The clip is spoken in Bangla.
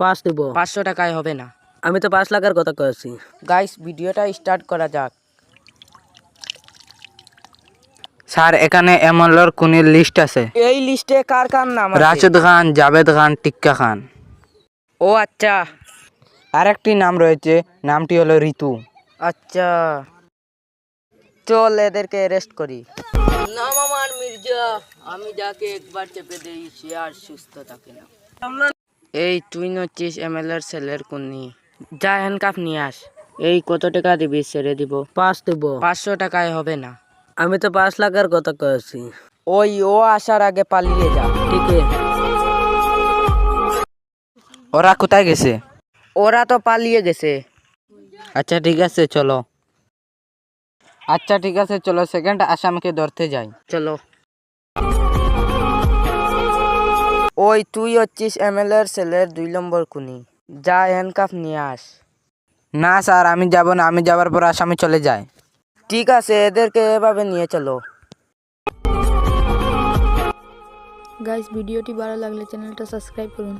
5 দিব। 500 টাকায় হবে না। আমি তো 5 লাখের কথা কইছি। গাইস ভিডিওটা স্টার্ট করা যাক। স্যার এখানে এমএলএর কোনের লিস্ট আছে। এই লিস্টে কার কার নাম আছে? রাশেদ খান, জাভেদ খান, টিক্কা খান। ও আচ্ছা। আরেকটি নাম রয়েছে, নামটি হলো ঋতু। আচ্ছা, চল এদেরকে অ্যারেস্ট করি। নাম আমার মির্জা, আমি যাকে একবার চেপে দেই সে আর সুস্থ থাকে না। এই তুই নচ্ছিস এমএলএর ছেলের কুনি, যা হ্যান্ডকাফ নিয়ে আস। এই কত টাকা দিবি? ছেড়ে দিব। 5 দিব। 500 টাকায় হবে না। আমি তো 5 লাখের কথা কইছি। ওই ও আসার আগে পালিয়ে যা। ঠিক আছে। ওরা কোথায় গেছে? ওরা তো পালিয়ে গেছে। আচ্ছা ঠিক আছে চলো। আচ্ছা ঠিক আছে চলো, সেকেন্ড আসামিকে ধরতে যাই। চলো। ওই তুই হচ্ছিস এমএলএর ছেলের 2 নম্বর খুনি, যা হ্যান্ডকাফ নিয়ে আস। না স্যার আমি যাব না, আমি যাবার পর আসামি চলে যায়। ঠিক আছে, এদেরকে এভাবে নিয়ে চলো। গাইস ভিডিওটি ভালো লাগলে চ্যানেলটা সাবস্ক্রাইব করুন।